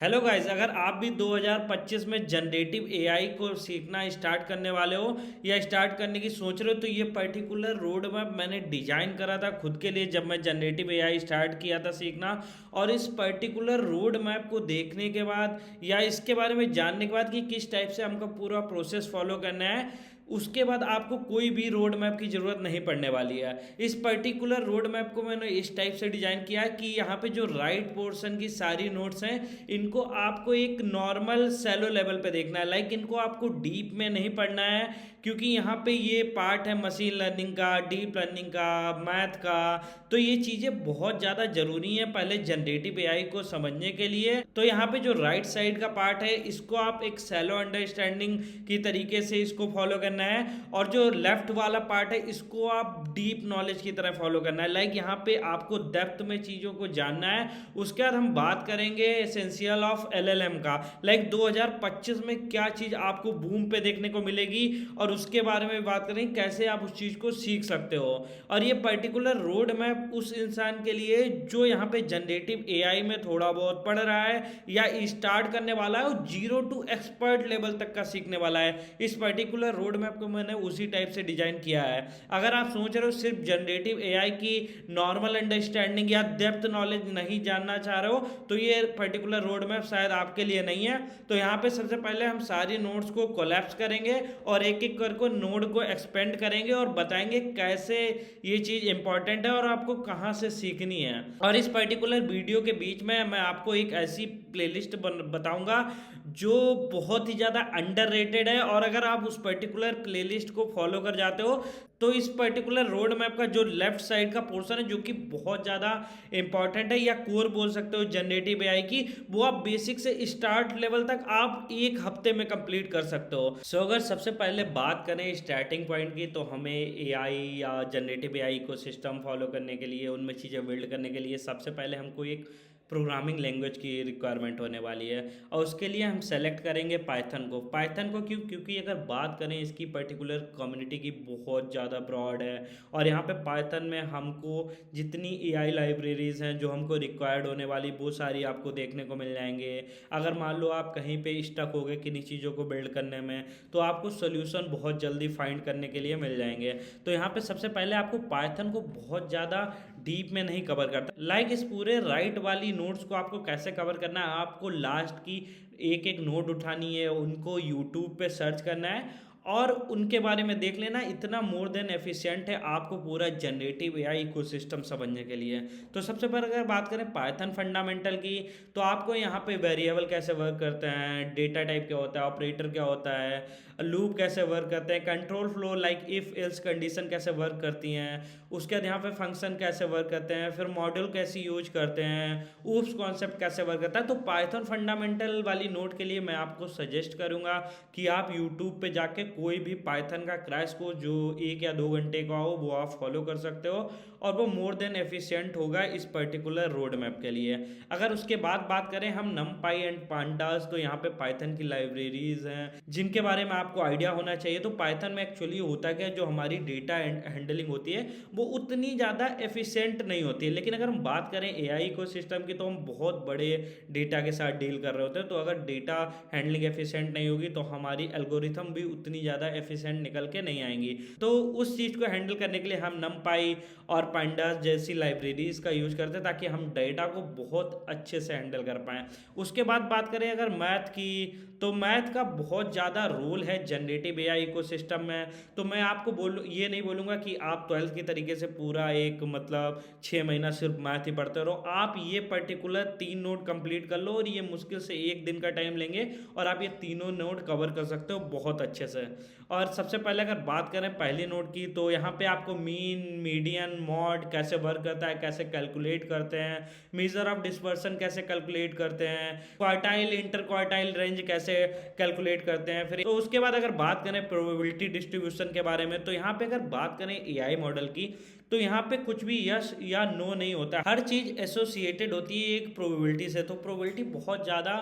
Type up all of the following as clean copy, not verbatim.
Hello guys, अगर आप भी 2025 में जनरेटिव एआई को सीखना स्टार्ट करने वाले हो या स्टार्ट करने की सोच रहे हो तो ये पर्टिकुलर रोड मैप मैंने डिजाइन करा था खुद के लिए जब मैं जनरेटिव एआई स्टार्ट किया था सीखना। और इस पर्टिकुलर रोड मैप को देखने के बाद या इसके बारे में जानने के बाद कि किस टाइप से हमको पूरा प्रोसेस फॉलो करना है, उसके बाद आपको कोई भी रोड मैप की ज़रूरत नहीं पड़ने वाली है। इस पर्टिकुलर रोड मैप को मैंने इस टाइप से डिज़ाइन किया है कि यहाँ पे जो राइट पोर्शन की सारी नोट्स हैं इनको आपको एक नॉर्मल सैलो लेवल पे देखना है। लाइक इनको आपको डीप में नहीं पढ़ना है, क्योंकि यहाँ पे ये पार्ट है मशीन लर्निंग का, डीप लर्निंग का, मैथ का। तो ये चीज़ें बहुत ज़्यादा ज़रूरी हैं पहले जनरेटिव एआई को समझने के लिए। तो यहाँ पे जो राइट साइड का पार्ट है इसको आप एक सैलो अंडरस्टैंडिंग की तरीके से इसको फॉलो करना है, और जो लेफ्ट वाला पार्ट है इसको आप डीप नॉलेज की तरह फॉलो करना है। लाइक यहाँ पे आपको डेप्थ में चीज़ों को जानना है। उसके बाद हम बात करेंगे एसेंशियल ऑफ एलएलएम का। लाइक 2025 में क्या चीज़ आपको बूम पे देखने को मिलेगी और उसके बारे में बात करेंगे कैसे आप उस चीज़ को सीख सकते हो। और ये पर्टिकुलर रोड मैप उस इंसान के लिए जो यहाँ पे जनरेटिव एआई में थोड़ा बहुत पढ़ रहा है या स्टार्ट करने वाला है, वो जीरो टू एक्सपर्ट लेवल तक का सीखने वाला है। इस पर्टिकुलर रोड मैप को मैंने उसी टाइप से डिजाइन किया है। अगर आप सोच रहे हो सिर्फ जनरेटिव एआई की नॉर्मल अंडरस्टैंडिंग या डेप्थ नॉलेज नहीं जानना चाह रहे हो तो ये पर्टिकुलर रोड मैप शायद आपके लिए नहीं है। तो यहाँ पे सबसे पहले हम सारी नोट्स को कोलैप्स करेंगे और एक एक करके नोड को एक्सपेंड करेंगे और बताएंगे कैसे ये चीज़ इंपॉर्टेंट है और आपको कहाँ से सीखनी है। और इस पर्टिकुलर वीडियो के बीच में मैं आपको एक ऐसी प्लेलिस्ट बताऊंगा जो बहुत ही ज़्यादा अंडररेटेड है, और अगर आप उस पर्टिकुलर प्लेलिस्ट को फॉलो कर जाते हो तो इस पर्टिकुलर रोड मैप का जो लेफ्ट साइड का पोर्शन है जो कि बहुत ज़्यादा इंपॉर्टेंट है या कोर बोल सकते हो जनरेटिव एआई की, वो आप बेसिक से स्टार्ट लेवल तक आप एक हफ्ते में कंप्लीट कर सकते हो। अगर सबसे पहले बात करें स्टार्टिंग पॉइंट की, तो हमें एआई या जनरेटिव एआई को सिस्टम फॉलो करने के लिए, उनमें चीज़ें बिल्ड करने के लिए सबसे पहले हमको एक प्रोग्रामिंग लैंग्वेज की रिक्वायरमेंट होने वाली है। और उसके लिए हम सेलेक्ट करेंगे पाइथन को। पाइथन को क्यों? क्योंकि अगर बात करें इसकी पर्टिकुलर कम्युनिटी की बहुत ज़्यादा ब्रॉड है, और यहाँ पे पाइथन में हमको जितनी एआई लाइब्रेरीज़ हैं जो हमको रिक्वायर्ड होने वाली वो सारी आपको देखने को मिल जाएंगे। अगर मान लो आप कहीं पे स्टक हो गए किन्हीं चीज़ों को बिल्ड करने में, तो आपको सोल्यूशन बहुत जल्दी फाइंड करने के लिए मिल जाएंगे। तो यहाँ पे सबसे पहले आपको पाइथन को बहुत ज़्यादा डीप में नहीं कवर करता। लाइक इस पूरे राइट वाली नोट्स को आपको कैसे कवर करना है, आपको लास्ट की एक एक नोट उठानी है, उनको यूट्यूब पे सर्च करना है और उनके बारे में देख लेना। इतना मोर देन एफिशिएंट है आपको पूरा जनरेटिव एआई इकोसिस्टम समझने के लिए। तो सबसे पहले अगर बात करें पाइथन फंडामेंटल की, तो आपको यहाँ पे वेरिएबल कैसे वर्क करते हैं, डेटा टाइप क्या होता है, ऑपरेटर क्या होता है, लूप कैसे वर्क करते हैं, control flow like if else condition कैसे वर्क करती हैं, उसके बाद यहाँ पे फंक्शन कैसे वर्क करते हैं, फिर मॉड्यूल कैसे यूज करते हैं, ऊप्स कॉन्सेप्ट कैसे वर्क करता है। तो पाइथन फंडामेंटल वाली नोट के लिए मैं आपको सजेस्ट करूँगा कि आप यूट्यूब पे जाके कोई भी पाइथन का क्रैश कोर्स जो 1 या 2 घंटे का हो वो आप फॉलो कर सकते हो, और वो मोर देन एफिशिएंट होगा इस पर्टिकुलर रोड मैप के लिए। अगर उसके बाद बात करें हम नमपाई एंड पांडास, तो यहाँ पे पाइथन की लाइब्रेरीज हैं जिनके बारे में आपको आइडिया होना चाहिए। तो पाइथन में एक्चुअली होता क्या है, जो हमारी डेटा हैंडलिंग होती है वो उतनी ज़्यादा एफिशिएंट नहीं होती है। लेकिन अगर हम बात करें एआई इकोसिस्टम की, तो हम बहुत बड़े डेटा के साथ डील कर रहे होते हैं। तो अगर डेटा हैंडलिंग एफिशिएंट नहीं होगी तो हमारी एल्गोरिथम भी उतनी ज़्यादा एफिशिएंट निकल के नहीं आएंगी। तो उस चीज़ को हैंडल करने के लिए हम नमपाई और पांडास जैसी लाइब्रेरीज का यूज करते हैं ताकि हम डेटा को बहुत अच्छे से हैंडल कर पाएँ। उसके बाद बात करें अगर मैथ की, तो मैथ का बहुत ज़्यादा रोल है जनरेटिव एआई इकोसिस्टम में। तो मैं आपको ये नहीं बोलूँगा कि आप 12th की तरीके से पूरा एक मतलब 6 महीना सिर्फ मैथ ही पढ़ते रहो। आप ये पर्टिकुलर 3 नोट कंप्लीट कर लो और ये मुश्किल से 1 दिन का टाइम लेंगे और आप ये तीनों नोट कवर कर सकते हो बहुत अच्छे से। और सबसे पहले अगर बात करें पहली नोट की, तो यहाँ पे आपको मीन, मीडियन, मॉड कैसे वर्क करता है, कैसे कैलकुलेट करते हैं, मेजर ऑफ डिस्पर्सन कैसे कैलकुलेट करते हैं, क्वार्टाइल इंटर क्वार्टाइल रेंज कैसे कैलकुलेट करते हैं। फिर तो उसके बाद अगर बात करें प्रोबेबिलिटी डिस्ट्रीब्यूशन के बारे में, तो यहाँ पे अगर बात करें एआई मॉडल की, तो यहाँ पे कुछ भी यस या नो नहीं होता, हर चीज़ एसोसिएटेड होती है एक प्रोबेबिलिटी से। तो प्रोबेबिलिटी बहुत ज़्यादा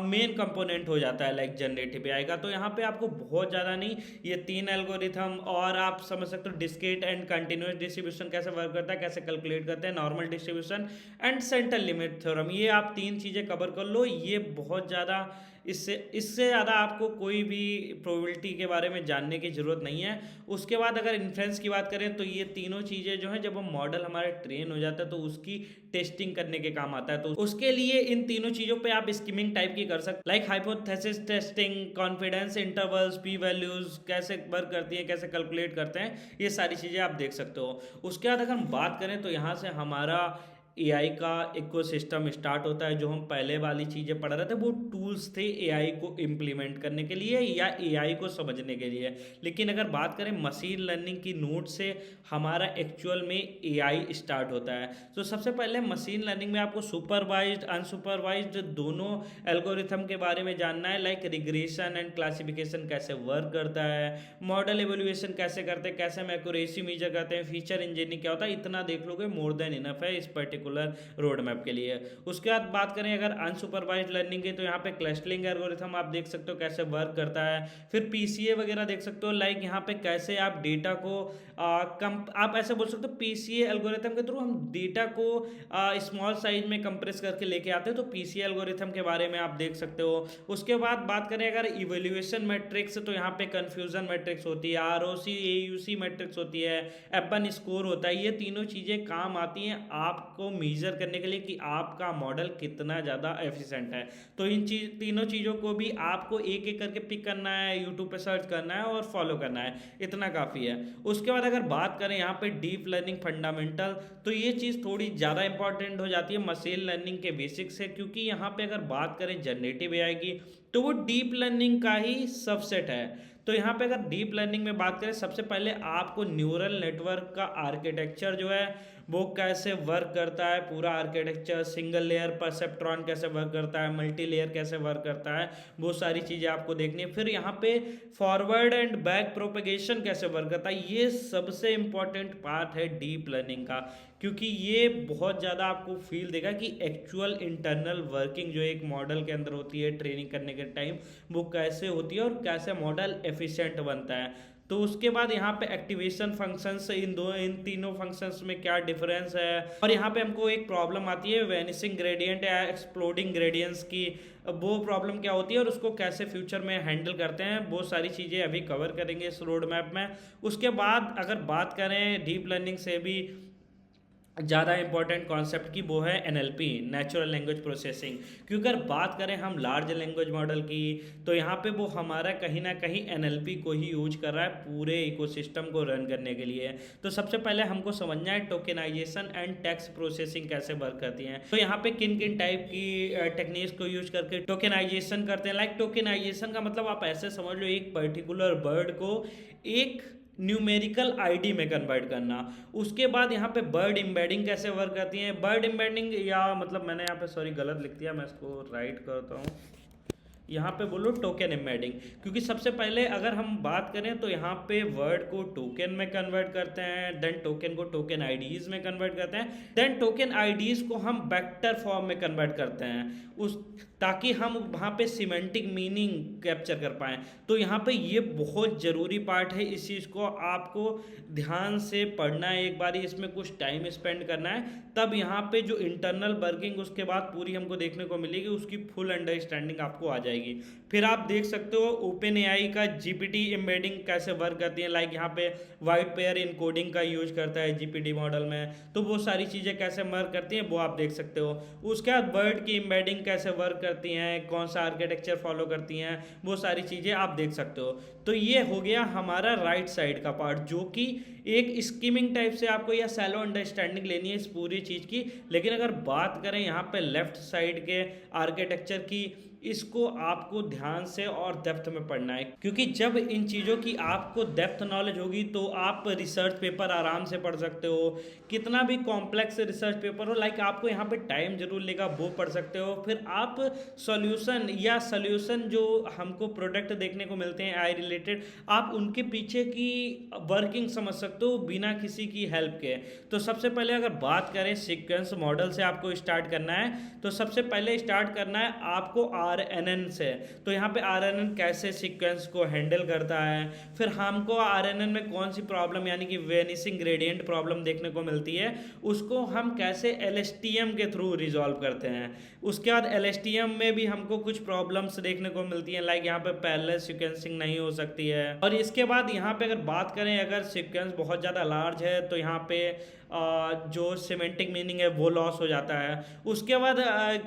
मेन कंपोनेंट हो जाता है लाइक जनरेटिव एआई का। तो यहाँ पे आपको बहुत ज़्यादा नहीं, ये 3 एल्गोरिथम, और आप समझ सकते हो डिस्क्रीट एंड कंटिन्यूस डिस्ट्रीब्यूशन कैसे वर्क करता है, कैसे कैलकुलेट करते हैं, normal distribution and centre limit theorem, ये आप 3 चीज़ें कवर कर लो। ये बहुत ज़्यादा, इससे इससे ज़्यादा आपको कोई भी प्रोबेबिलिटी के बारे में जानने की ज़रूरत नहीं है। उसके बाद अगर इन्फ्रेंस की बात करें तो ये तीनों चीज़ें जो हैं, जब वो मॉडल हमारा ट्रेन हो जाता है तो उसकी टेस्टिंग करने के काम आता है। तो उसके लिए इन तीनों चीज़ों पे आप स्कीमिंग टाइप की कर सकते, like hypothesis testing, confidence intervals, P values कैसे वर्क करती हैं, कैसे कैलकुलेट करते हैं, ये सारी चीज़ें आप देख सकते हो। उसके बाद अगर हम बात करें तो यहाँ से हमारा एआई का इकोसिस्टम स्टार्ट होता है। जो हम पहले वाली चीज़ें पढ़ रहे थे वो टूल्स थे एआई को इम्प्लीमेंट करने के लिए या एआई को समझने के लिए। लेकिन अगर बात करें मशीन लर्निंग की नोट से हमारा एक्चुअल में एआई स्टार्ट होता है। तो सबसे पहले मशीन लर्निंग में आपको सुपरवाइज्ड अनसुपरवाइज्ड दोनों एल्गोरिथम के बारे में जानना है, लाइक रिग्रेशन एंड क्लासिफिकेशन कैसे वर्क करता है, मॉडल एवेल्युएशन कैसे करते हैं, कैसे हम एक्यूरेसी मेजर करते हैं, फीचर इंजीनियरिंग क्या होता है, इतना देख लोगे मोर देन इनफ है इस पर्टिकुलर रोड मैप के लिए। उसके बाद बात करें अगर अनसुपरवाइज्ड लर्निंग की, तो यहाँ पे क्लस्टरिंग एल्गोरिथम आप देख सकते हो कैसे वर्क करता है। फिर पीसीए वगैरह देख सकते हो, लाइक यहाँ पे कैसे आप डेटा को आप ऐसे बोल सकते हो पीसीए एल्गोरिथम के थ्रू हम डेटा को स्मॉल साइज में कंप्रेस करके लेके आते हैं। तो पीसीए एल्गोरिथम के बारे में आप देख सकते हो। उसके बाद बात करें अगर इवेल्युएशन मैट्रिक्स, तो यहाँ पे कंफ्यूजन मैट्रिक्स होती है, आरओसी एयूसी मैट्रिक्स होती है, एपन स्कोर होता है। ये तीनों चीज़ें काम आती हैं आपको मेजर करने के लिए कि आपका मॉडल कितना ज़्यादा एफिशिएंट है। तो इन तीनों चीज़ों को भी आपको एक एक करके पिक करना है, यूट्यूब पे सर्च करना है और फॉलो करना है, इतना काफ़ी है। उसके बाद अगर बात करें यहाँ पे डीप लर्निंग फंडामेंटल, तो ये चीज़ थोड़ी ज़्यादा इंपॉर्टेंट हो जाती है मशीन लर्निंग के बेसिक्स से, क्योंकि यहाँ पे अगर बात करें जनरेटिव एआई की तो वो डीप लर्निंग का ही सबसेट है। तो यहाँ पे अगर डीप लर्निंग में बात करें, सबसे पहले आपको न्यूरल नेटवर्क का आर्किटेक्चर जो है वो कैसे वर्क करता है, पूरा आर्किटेक्चर, सिंगल लेयर परसेप्ट्रॉन कैसे वर्क करता है, मल्टी लेयर कैसे वर्क करता है, वो सारी चीज़ें आपको देखनी है। फिर यहाँ पे फॉरवर्ड एंड बैक प्रोपेगेशन कैसे वर्क करता है, ये सबसे इंपॉर्टेंट पार्ट है डीप लर्निंग का, क्योंकि ये बहुत ज़्यादा आपको फील देगा कि एक्चुअल इंटरनल वर्किंग जो एक मॉडल के अंदर होती है ट्रेनिंग करने के टाइम, वो कैसे होती है और कैसे मॉडल एफिशिएंट बनता है। तो उसके बाद यहाँ पे एक्टिवेशन फंक्शंस, इन तीनों फंक्शंस में क्या डिफरेंस है। और यहाँ पे हमको एक प्रॉब्लम आती है वैनिशिंग ग्रेडियंट या एक्सप्लोडिंग ग्रेडियंट्स की, वो प्रॉब्लम क्या होती है और उसको कैसे फ्यूचर में हैंडल करते हैं, वो सारी चीज़ें अभी कवर करेंगे इस रोड मैप में। उसके बाद अगर बात करें डीप लर्निंग से भी ज़्यादा इंपॉर्टेंट कॉन्सेप्ट की, वो है एनएलपी, नेचुरल लैंग्वेज प्रोसेसिंग। क्योंकि अगर बात करें हम लार्ज लैंग्वेज मॉडल की, तो यहाँ पे वो हमारा कहीं ना कहीं एनएलपी को ही यूज कर रहा है पूरे इकोसिस्टम को रन करने के लिए। तो सबसे पहले हमको समझना है टोकेनाइजेशन एंड टेक्स्ट प्रोसेसिंग कैसे वर्क करती हैं। तो यहाँ पे किन किन टाइप की टेक्निक्स को यूज करके टोकेनाइजेशन करते हैं। लाइक टोकेनाइजेशन का मतलब आप ऐसे समझ लो, एक पर्टिकुलर वर्ड को एक न्यूमेरिकल आईडी में कन्वर्ट करना। उसके बाद यहाँ पे बर्ड एम्बेडिंग कैसे वर्क करती है। बर्ड एम्बेडिंग, या मतलब मैंने यहाँ पे सॉरी गलत लिख दिया, मैं इसको राइट करता हूँ, यहाँ पे बोलो टोकन एम्बेडिंग। क्योंकि सबसे पहले अगर हम बात करें तो यहाँ पे वर्ड को टोकन में कन्वर्ट करते हैं, देन टोकन को टोकन आईडीज में कन्वर्ट करते हैं, देन टोकन आईडीज को हम वेक्टर फॉर्म में कन्वर्ट करते हैं उस, ताकि हम वहाँ पे सिमेंटिक मीनिंग कैप्चर कर पाएँ। तो यहाँ पे ये बहुत ज़रूरी पार्ट है, इस चीज़ को आपको ध्यान से पढ़ना है, एक बारी इसमें कुछ टाइम स्पेंड करना है, तब यहाँ पे जो इंटरनल वर्किंग उसके बाद पूरी हमको देखने को मिलेगी, उसकी फुल अंडरस्टैंडिंग आपको आ जाएगी। फिर आप देख सकते हो ओपन एआई का जीपीटी एम्बेडिंग कैसे वर्क करती है। लाइक यहाँ पे वाइट पेयर इनकोडिंग का यूज करता है जीपीटी मॉडल में, तो वो सारी चीज़ें कैसे वर्क करती हैं वो आप देख सकते हो। उसके बाद वर्ड की एम्बेडिंग कैसे वर्क करती हैं, कौन सा आर्किटेक्चर फॉलो करती हैं, वो सारी चीज़ें आप देख सकते हो। तो ये हो गया हमारा राइट साइड का पार्ट, जो कि एक स्कीमिंग टाइप से आपको या सैलो अंडरस्टैंडिंग लेनी है इस पूरी चीज़ की। लेकिन अगर बात करें यहाँ पे लेफ्ट साइड के आर्किटेक्चर की, इसको आपको ध्यान से और डेप्थ में पढ़ना है, क्योंकि जब इन चीज़ों की आपको डेप्थ नॉलेज होगी तो आप रिसर्च पेपर आराम से पढ़ सकते हो। कितना भी कॉम्प्लेक्स रिसर्च पेपर हो, लाइक आपको यहाँ पे टाइम जरूर लेगा, वो पढ़ सकते हो। फिर आप सॉल्यूशन या सॉल्यूशन जो हमको प्रोडक्ट देखने को मिलते हैं एआई रिलेटेड, आप उनके पीछे की वर्किंग समझ सकते हो बिना किसी की हेल्प के। तो सबसे पहले अगर बात करें सीक्वेंस मॉडल से आपको स्टार्ट करना है, तो सबसे पहले स्टार्ट करना है आपको आरएनएन से। तो यहाँ पे आरएनएन कैसे सीक्वेंस को हैंडल करता है, फिर हमको आरएनएन में कौन सी प्रॉब्लम यानी कि वेनिसिंग ग्रेडियंट प्रॉब्लम देखने को मिलती है, उसको हम कैसे एलएसटीएम के थ्रू रिजॉल्व करते हैं। उसके बाद एलएसटीएम में भी हमको कुछ प्रॉब्लम्स देखने को मिलती हैं, लाइक यहाँ पे पैरेलल सीक्वेंसिंग नहीं हो सकती है। और इसके बाद यहाँ पे अगर बात करें, अगर सीक्वेंस बहुत ज़्यादा लार्ज है तो यहाँ पे जो सिमेंटिक मीनिंग है वो लॉस हो जाता है। उसके बाद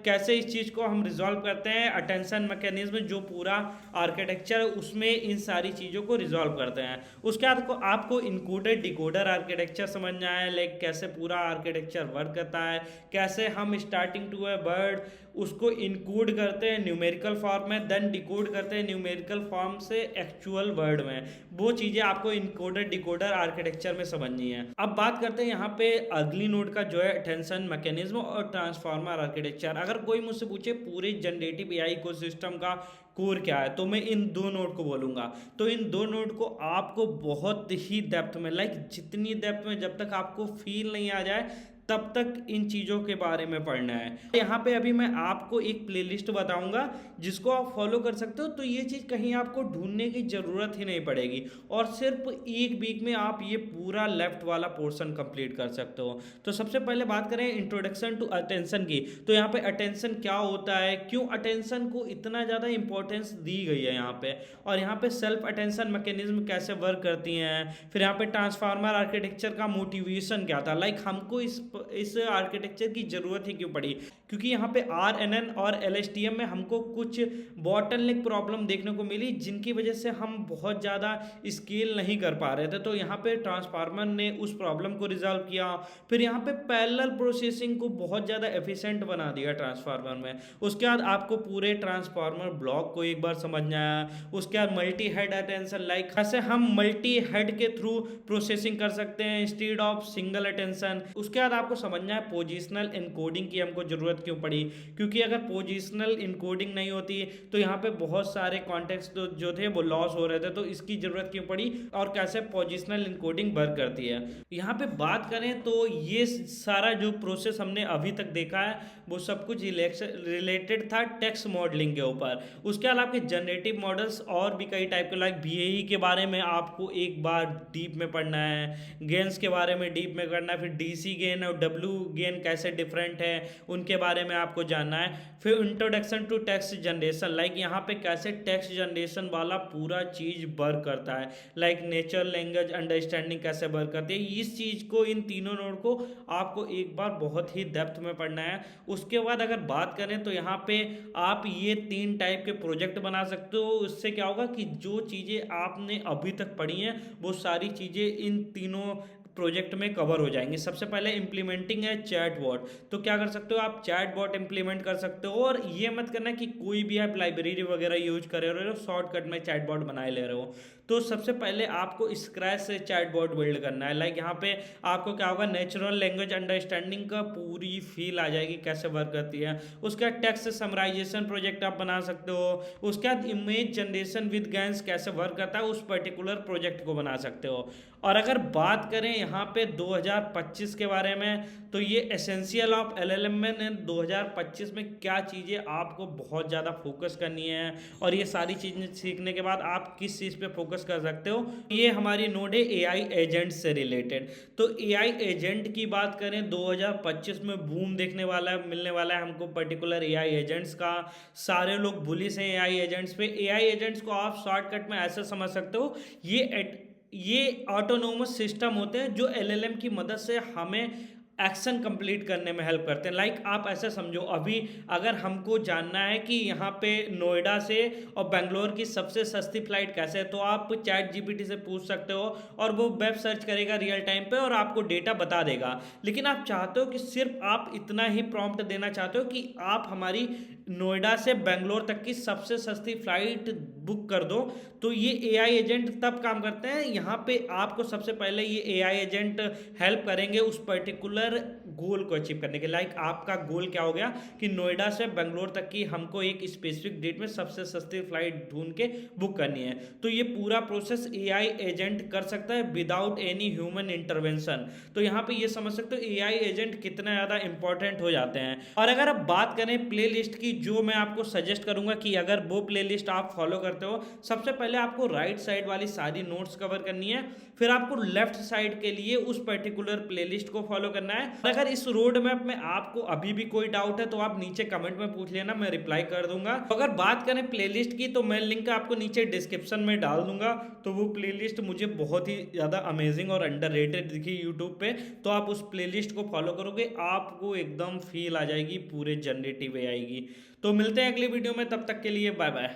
कैसे इस चीज़ को हम रिजॉल्व करते हैं, अटेंशन मैकेनिज्म जो पूरा आर्किटेक्चर उसमें इन सारी चीज़ों को रिजॉल्व करते हैं। उसके बाद आपको इनकोडर डिकोडर आर्किटेक्चर समझना है, लाइक कैसे पूरा आर्किटेक्चर वर्क करता है, कैसे हम स्टार्टिंग टू ए वर्ड उसको इनकोड करते हैं न्यूमेरिकल फॉर्म में, देन डिकोड करते हैं न्यूमेरिकल फॉर्म से एक्चुअल वर्ड में। वो चीज़ें आपको इनकोडर डिकोडर आर्किटेक्चर में समझनी है। अब बात करते हैं यहाँ पे अगली नोड का जो है अटेंशन मैकेनिज्म और ट्रांसफार्मर आर्किटेक्चर। अगर कोई मुझसे पूछे पूरे जनरेटिव एआई इकोसिस्टम का कोर क्या है, तो मैं इन दो नोड को बोलूँगा। तो इन दो नोड को आपको बहुत ही डेप्थ में, लाइक जितनी डेप्थ में, जब तक आपको फील नहीं आ जाए तब तक इन चीज़ों के बारे में पढ़ना है। यहाँ पे अभी मैं आपको एक प्लेलिस्ट बताऊंगा जिसको आप फॉलो कर सकते हो, तो ये चीज़ कहीं आपको ढूंढने की ज़रूरत ही नहीं पड़ेगी और सिर्फ एक वीक में आप ये पूरा लेफ्ट वाला पोर्शन कंप्लीट कर सकते हो। तो सबसे पहले बात करें इंट्रोडक्शन टू अटेंशन की, तो यहाँ पे अटेंशन क्या होता है, क्यों अटेंशन को इतना ज़्यादा इंपॉर्टेंस दी गई है यहाँ पे, और यहाँ पे सेल्फ अटेंशन मैकेनिज्म कैसे वर्क करती हैं। फिर यहाँ पे ट्रांसफार्मर आर्किटेक्चर का मोटिवेशन क्या था, लाइक हमको इस आर्किटेक्चर की ज़रूरत ही क्यों पड़ी, क्योंकि यहाँ पे आरएनएन और एलएसटीएम में हमको कुछ बॉटलनेक प्रॉब्लम देखने को मिली जिनकी वजह से हम बहुत ज़्यादा स्केल नहीं कर पा रहे थे। तो यहाँ पे ट्रांसफार्मर ने उस प्रॉब्लम को रिजॉल्व किया। फिर यहाँ पे पैरेलल प्रोसेसिंग को बहुत ज़्यादा एफिशिएंट बना दिया ट्रांसफार्मर में। उसके बाद आपको पूरे ट्रांसफार्मर ब्लॉक को एक बार समझना है। उसके बाद मल्टी हेड अटेंशन, लाइक कैसे हम मल्टी हेड के थ्रू प्रोसेसिंग कर सकते हैं इंस्टेड ऑफ सिंगल अटेंशन। उसके बाद आपको समझना है पोजिशनल इनकोडिंग की हमको ज़रूरत क्यों पड़ी, क्योंकि अगर पोजिशनल इनकोडिंग नहीं होती तो यहाँ पे बहुत सारे कॉन्टेक्स्ट जो थे वो लॉस हो रहे थे, तो इसकी ज़रूरत क्यों पड़ी और कैसे पोजिशनल इनकोडिंग वर्क करती है। यहाँ पे बात करें तो ये सारा जो प्रोसेस हमने अभी तक देखा है वो सब कुछ रिलेटेड था टेक्स्ट मॉडलिंग के ऊपर। उसके अलावा आपके जनरेटिव मॉडल्स और भी कई टाइप के, लाइक बीएई के बारे में आपको एक बार डीप में पढ़ना है, गेन्स के बारे में डीप में करना है, फिर डीसी गेन और डब्ल्यू गेन कैसे डिफरेंट है उनके बारे में आपको जानना है। फिर introduction to text generation, like यहाँ पे कैसे टेक्स्ट जनरेशन वाला पूरा चीज़ वर्क करता है, लाइक नेचुरल लैंग्वेज अंडरस्टैंडिंग कैसे वर्क करती है। इस चीज़ को, इन तीनों नोड को आपको एक बार बहुत ही डेप्थ में पढ़ना है। उसके बाद अगर बात करें तो यहाँ पे आप ये 3 टाइप के प्रोजेक्ट बना सकते हो। उससे क्या होगा कि जो चीज़ें आपने अभी तक पढ़ी हैं वो सारी चीज़ें इन तीनों प्रोजेक्ट में कवर हो जाएंगे। सबसे पहले इंप्लीमेंटिंग है चैट बॉट, तो क्या कर सकते हो आप चैट बॉट इंप्लीमेंट कर सकते हो। और ये मत करना कि कोई भी आप लाइब्रेरी वगैरह यूज कर रहे हो, शॉर्टकट में चैट बॉट बनाए ले रहे हो। तो सबसे पहले आपको स्क्रैच से चैट बॉट बिल्ड करना है। लाइक यहाँ पे आपको क्या होगा, नेचुरल लैंग्वेज अंडरस्टैंडिंग का पूरी फील आ जाएगी कैसे वर्क करती है। उसके बाद टेक्स्ट समराइजेशन प्रोजेक्ट आप बना सकते हो। उसके बाद इमेज जनरेशन विद गैंस कैसे वर्क करता है उस पर्टिकुलर प्रोजेक्ट को बना सकते हो। और अगर बात करें यहाँ पे 2025 के बारे में, तो ये एसेंशियल ऑफ एलएलएम में 2025 में क्या चीज़ें आपको बहुत ज़्यादा फोकस करनी है और ये सारी चीज़ें सीखने के बाद आप किस चीज़ पे फोकस कर सकते हो। ये हमारी नोड है एआई एजेंट से रिलेटेड। तो एआई एजेंट की बात करें 2025 में बूम देखने वाला है, मिलने वाला है हमको पर्टिकुलर एआई एजेंट्स का। सारे लोग बुलिश हैं एआई एजेंट्स पे। एआई एजेंट्स को आप शॉर्टकट में ऐसे समझ सकते हो, ये ऑटोनोमस सिस्टम होते हैं जो एलएलएम की मदद से हमें एक्शन कंप्लीट करने में हेल्प करते हैं। लाइक आप ऐसा समझो, अभी अगर हमको जानना है कि यहाँ पे नोएडा से और बेंगलोर की सबसे सस्ती फ्लाइट कैसे है, तो आप चैट जीपीटी से पूछ सकते हो और वो वेब सर्च करेगा रियल टाइम पे और आपको डेटा बता देगा। लेकिन आप चाहते हो कि सिर्फ आप इतना ही प्रॉम्प्ट देना चाहते हो कि आप हमारी नोएडा से बेंगलोर तक की सबसे सस्ती फ्लाइट बुक कर दो, तो ये एआई एजेंट तब काम करते हैं। यहाँ पे आपको सबसे पहले ये एआई एजेंट हेल्प करेंगे उस पर्टिकुलर गोल को अचीव करने के। लाइक आपका गोल क्या हो गया कि नोएडा से बेंगलोर तक की हमको एक स्पेसिफिक डेट में सबसे सस्ती फ्लाइट ढूंढ के बुक करनी है। तो ये पूरा प्रोसेस एआई एजेंट कर सकता है विदाउट एनी ह्यूमन इंटरवेंशन। तो यहाँ पे ये समझ सकते हो एआई एजेंट कितना ज़्यादा इंपॉर्टेंट हो जाते हैं। और अगर आप बात करें प्लेलिस्ट की, जो मैं आपको सजेस्ट करूंगा कि अगर वो प्लेलिस्ट आप फॉलो करते हो, सबसे पहले आपको राइट साइड वाली सारी नोट्स कवर करनी है, फिर आपको लेफ्ट साइड के लिए उस पर्टिकुलर प्लेलिस्ट को फॉलो करना है। अगर इस रोड मैप में आपको अभी भी कोई डाउट है तो आप नीचे कमेंट में पूछ लेना, मैं रिप्लाई कर दूंगा। अगर बात करें प्लेलिस्ट की तो मैं लिंक आपको नीचे डिस्क्रिप्शन में डाल दूंगा। तो वो प्लेलिस्ट मुझे बहुत ही ज़्यादा अमेजिंग और अंडररेटेड दिखी यूट्यूब पे, तो आप उस प्लेलिस्ट को फॉलो करोगे आपको एकदम फील आ जाएगी पूरे जनरेटिव एआई की। तो मिलते हैं अगली वीडियो में, तब तक के लिए बाय बाय।